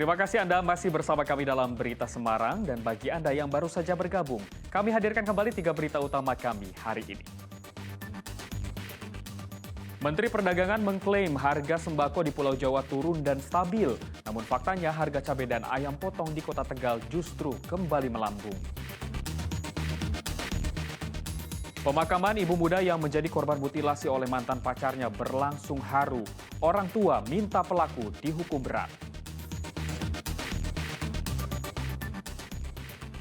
Terima kasih Anda masih bersama kami dalam Berita Semarang, dan bagi Anda yang baru saja bergabung, kami hadirkan kembali 3 berita utama kami hari ini. Menteri Perdagangan mengklaim harga sembako di Pulau Jawa turun dan stabil, namun faktanya harga cabai dan ayam potong di Kota Tegal justru kembali melambung. Pemakaman ibu muda yang menjadi korban mutilasi oleh mantan pacarnya berlangsung haru. Orang tua minta pelaku dihukum berat.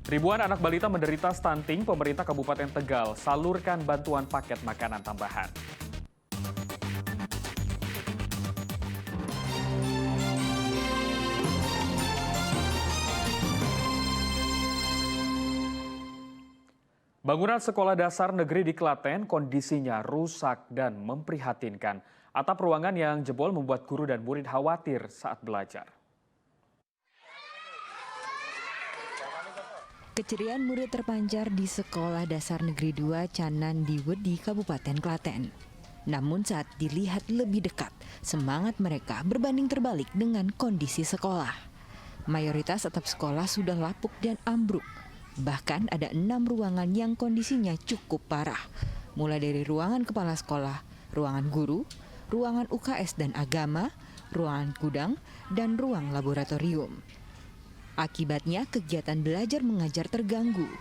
Ribuan anak balita menderita stunting, pemerintah Kabupaten Tegal salurkan bantuan paket makanan tambahan. Bangunan sekolah dasar negeri di Klaten kondisinya rusak dan memprihatinkan. Atap ruangan yang jebol membuat guru dan murid khawatir saat belajar. Keceriaan murid terpancar di Sekolah Dasar Negeri 2 Canan di Wedi, Kabupaten Klaten. Namun saat dilihat lebih dekat, semangat mereka berbanding terbalik dengan kondisi sekolah. Mayoritas atap sekolah sudah lapuk dan ambruk. Bahkan ada 6 ruangan yang kondisinya cukup parah. Mulai dari ruangan kepala sekolah, ruangan guru, ruangan UKS dan agama, ruangan gudang, dan ruang laboratorium. Akibatnya kegiatan belajar mengajar terganggu.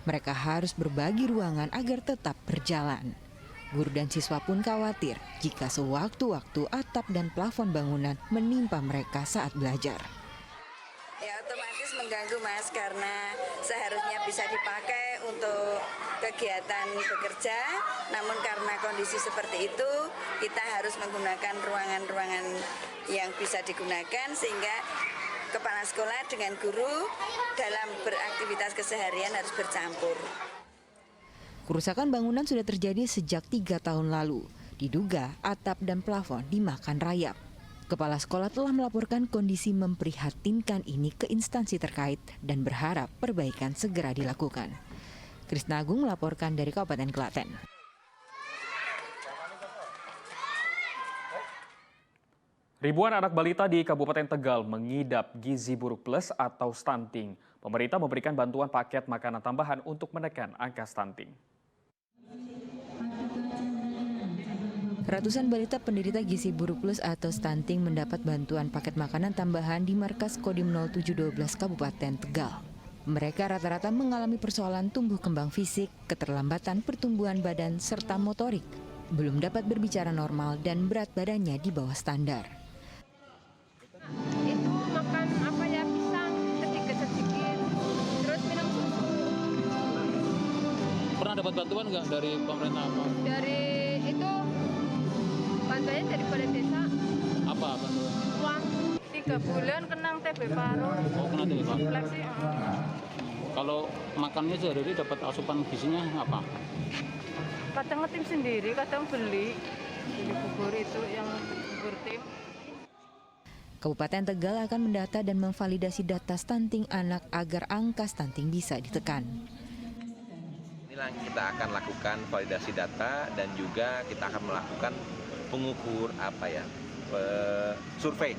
Mereka harus berbagi ruangan agar tetap berjalan. Guru dan siswa pun khawatir jika sewaktu-waktu atap dan plafon bangunan menimpa mereka saat belajar. Ya otomatis mengganggu Mas, karena seharusnya bisa dipakai untuk kegiatan bekerja, namun karena kondisi seperti itu kita harus menggunakan ruangan-ruangan yang bisa digunakan sehingga kepala sekolah dengan guru dalam beraktivitas keseharian harus bercampur. Kerusakan bangunan sudah terjadi sejak 3 tahun lalu. Diduga atap dan plafon dimakan rayap. Kepala sekolah telah melaporkan kondisi memprihatinkan ini ke instansi terkait dan berharap perbaikan segera dilakukan. Krisna Agung melaporkan dari Kabupaten Klaten. Ribuan anak balita di Kabupaten Tegal mengidap gizi buruk plus atau stunting. Pemerintah memberikan bantuan paket makanan tambahan untuk menekan angka stunting. Ratusan balita penderita gizi buruk plus atau stunting mendapat bantuan paket makanan tambahan di markas Kodim 0712 Kabupaten Tegal. Mereka rata-rata mengalami persoalan tumbuh kembang fisik, keterlambatan pertumbuhan badan, serta motorik. Belum dapat berbicara normal dan berat badannya di bawah standar. Itu makan pisang sedikit-sedikit, terus minum susu. Pernah dapat bantuan nggak dari pemerintah apa? Dari itu bantuannya daripada desa. Apa bantuan? Uang 3 bulan kenang TB paru. Oh, kena TB paru. Fleksi. Kalau makannya sehari-hari dapat asupan gizinya apa? Kadang ngetim sendiri, kadang beli bubur itu yang bubur tim. Kabupaten Tegal akan mendata dan memvalidasi data stunting anak agar angka stunting bisa ditekan. Inilah kita akan lakukan validasi data dan juga kita akan melakukan pengukur survei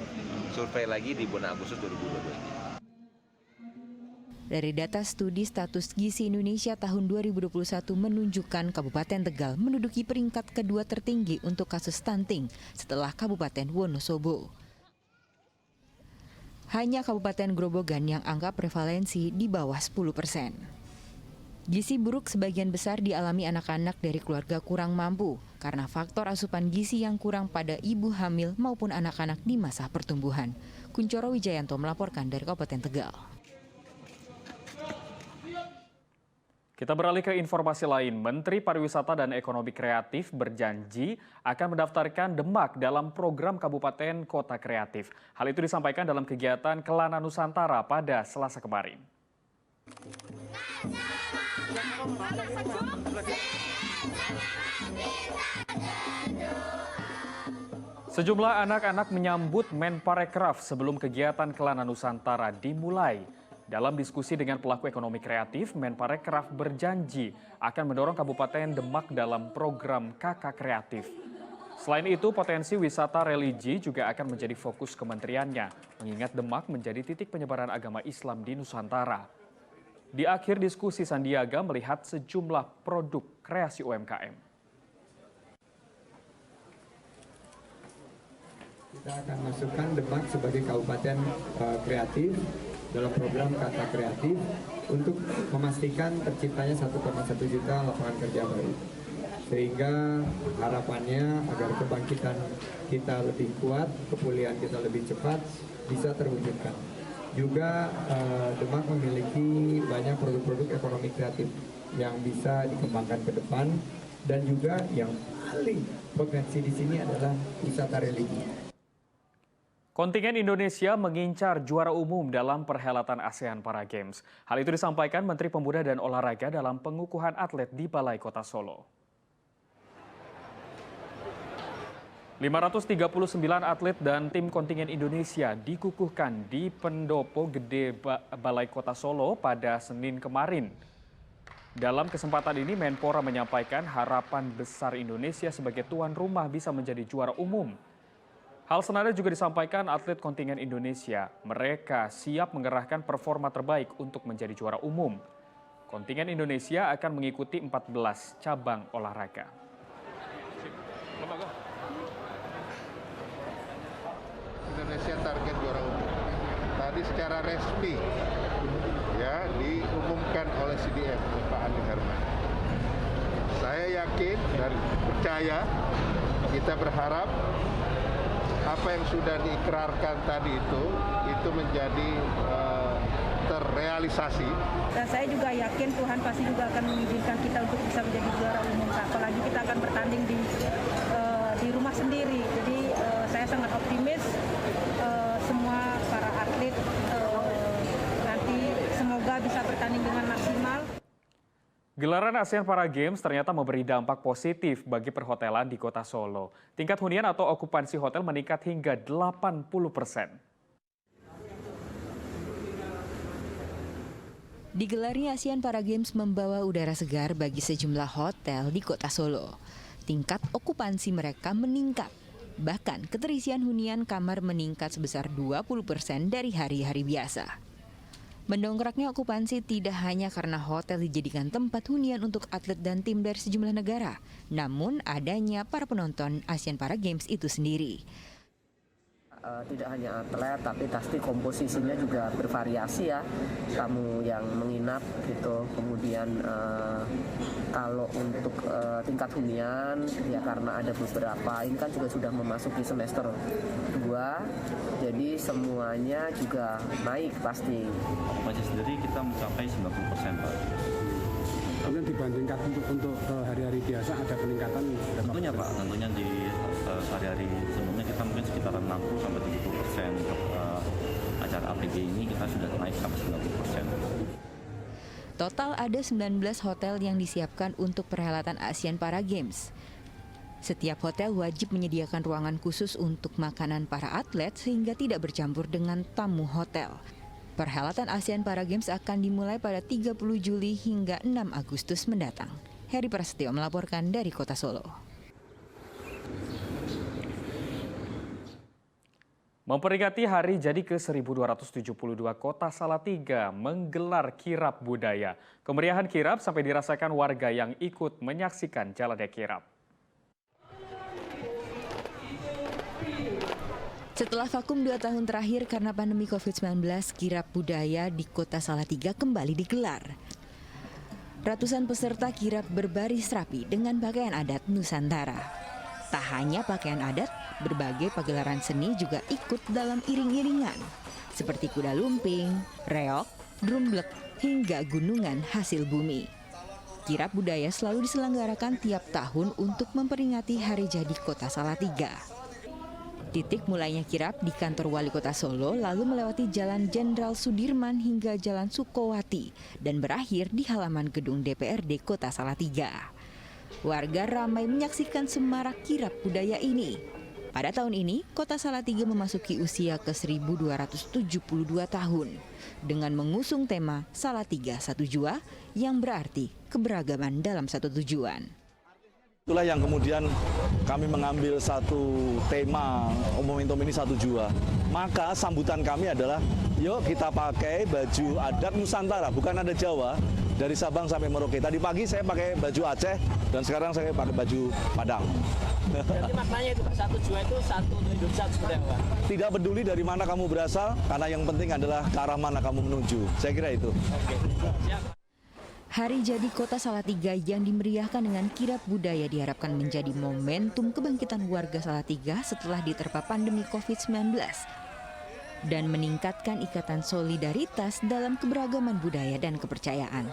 lagi di bulan Agustus 2022 ini. Dari data studi status gizi Indonesia tahun 2021 menunjukkan Kabupaten Tegal menduduki peringkat kedua tertinggi untuk kasus stunting setelah Kabupaten Wonosobo. Hanya Kabupaten Grobogan yang angka prevalensi di bawah 10%. Gizi buruk sebagian besar dialami anak-anak dari keluarga kurang mampu karena faktor asupan gizi yang kurang pada ibu hamil maupun anak-anak di masa pertumbuhan. Kuncoro Wijayanto melaporkan dari Kabupaten Tegal. Kita beralih ke informasi lain. Menteri Pariwisata dan Ekonomi Kreatif berjanji akan mendaftarkan Demak dalam program Kabupaten Kota Kreatif. Hal itu disampaikan dalam kegiatan Kelana Nusantara pada Selasa kemarin. Sejumlah anak-anak menyambut Menparekraf sebelum kegiatan Kelana Nusantara dimulai. Dalam diskusi dengan pelaku ekonomi kreatif, Menparekraf berjanji akan mendorong Kabupaten Demak dalam program KK Kreatif. Selain itu, potensi wisata religi juga akan menjadi fokus kementeriannya, mengingat Demak menjadi titik penyebaran agama Islam di Nusantara. Di akhir diskusi, Sandiaga melihat sejumlah produk kreasi UMKM. Kita akan masukkan Demak sebagai kabupaten kreatif dalam program Kata Kreatif untuk memastikan terciptanya 1,1 juta lapangan kerja baru. Sehingga harapannya agar kebangkitan kita lebih kuat, kepulihan kita lebih cepat bisa terwujudkan. Juga Demak memiliki banyak produk-produk ekonomi kreatif yang bisa dikembangkan ke depan, dan juga yang paling potensi di sini adalah wisata religi. Kontingen Indonesia mengincar juara umum dalam perhelatan ASEAN Para Games. Hal itu disampaikan Menteri Pemuda dan Olahraga dalam pengukuhan atlet di Balai Kota Solo. 539 atlet dan tim kontingen Indonesia dikukuhkan di Pendopo Gede Balai Kota Solo pada Senin kemarin. Dalam kesempatan ini, Menpora menyampaikan harapan besar Indonesia sebagai tuan rumah bisa menjadi juara umum. Hal senada juga disampaikan atlet kontingen Indonesia. Mereka siap mengerahkan performa terbaik untuk menjadi juara umum. Kontingen Indonesia akan mengikuti 14 cabang olahraga. Indonesia target juara umum. Tadi secara resmi ya diumumkan oleh CDM Pak Andi Herman. Saya yakin dan percaya, kita berharap apa yang sudah diikrarkan tadi itu menjadi terrealisasi. Dan saya juga yakin Tuhan pasti juga akan mengizinkan kita untuk bisa menjadi juara umum. Apalagi kita akan bertanding di rumah sendiri. Jadi saya sangat optimis semua para atlet nanti semoga bisa bertanding dengan maksimal. Gelaran ASEAN Para Games ternyata memberi dampak positif bagi perhotelan di Kota Solo. Tingkat hunian atau okupansi hotel meningkat hingga 80%. Digelarnya ASEAN Para Games membawa udara segar bagi sejumlah hotel di Kota Solo. Tingkat okupansi mereka meningkat. Bahkan keterisian hunian kamar meningkat sebesar 20% dari hari-hari biasa. Mendongkraknya okupansi tidak hanya karena hotel dijadikan tempat hunian untuk atlet dan tim dari sejumlah negara, namun adanya para penonton ASEAN Para Games itu sendiri. Tidak hanya atlet, tapi pasti komposisinya juga bervariasi ya. Tamu yang menginap gitu, kemudian kalau untuk tingkat hunian ya karena ada beberapa, ini kan juga sudah memasuki semester 2, jadi semuanya juga naik pasti. Okupansi sendiri kita mencapai 90%, Pak. Kemudian dibandingkan untuk hari-hari biasa ada peningkatan? Tentunya Pak, tentunya di sehari-hari sebelumnya kita mungkin sekitar 60-70%. Untuk acara APG ini kita sudah naik sampai 90%. Total ada 19 hotel yang disiapkan untuk perhelatan ASEAN Para Games. Setiap hotel wajib menyediakan ruangan khusus untuk makanan para atlet sehingga tidak bercampur dengan tamu hotel. Perhelatan ASEAN Para Games akan dimulai pada 30 Juli hingga 6 Agustus mendatang. Heri Prasetyo melaporkan dari Kota Solo. Memperingati hari jadi ke-1272 Kota Salatiga menggelar kirap budaya. Kemeriahan kirap sampai dirasakan warga yang ikut menyaksikan jalannya kirap. Setelah vakum 2 tahun terakhir karena pandemi COVID-19, kirap budaya di Kota Salatiga kembali digelar. Ratusan peserta kirap berbaris rapi dengan pakaian adat Nusantara. Tak hanya pakaian adat, berbagai pagelaran seni juga ikut dalam iring-iringan, seperti kuda lumping, reog, drumblek, hingga gunungan hasil bumi. Kirap budaya selalu diselenggarakan tiap tahun untuk memperingati hari jadi Kota Salatiga. Titik mulainya kirap di kantor Wali Kota Solo, lalu melewati Jalan Jenderal Sudirman hingga Jalan Sukowati dan berakhir di halaman gedung DPRD Kota Salatiga. Warga ramai menyaksikan semarak kirap budaya ini. Pada tahun ini, Kota Salatiga memasuki usia ke-1272 tahun dengan mengusung tema Salatiga Satu Jua yang berarti keberagaman dalam satu tujuan. Itulah yang kemudian kami mengambil satu tema momentum ini satu jua. Maka sambutan kami adalah, yuk kita pakai baju adat Nusantara, bukan adat Jawa, dari Sabang sampai Merauke. Tadi pagi saya pakai baju Aceh dan sekarang saya pakai baju Padang. Jadi maknanya itu Pak, satu jua itu satu Indonesia seperti apa? Tidak peduli dari mana kamu berasal, karena yang penting adalah ke arah mana kamu menuju. Saya kira itu. Oke, siap. Hari jadi Kota Salatiga yang dimeriahkan dengan kirab budaya diharapkan menjadi momentum kebangkitan warga Salatiga setelah diterpa pandemi COVID-19 dan meningkatkan ikatan solidaritas dalam keberagaman budaya dan kepercayaan.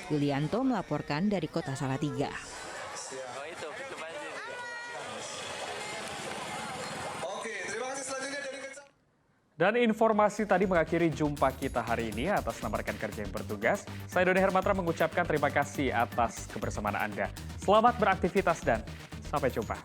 Yulianto melaporkan dari Kota Salatiga. Dan informasi tadi mengakhiri jumpa kita hari ini. Atas nama rekan kerja yang bertugas, saya Doni Hermatra mengucapkan terima kasih atas kebersamaan Anda. Selamat beraktivitas dan sampai jumpa.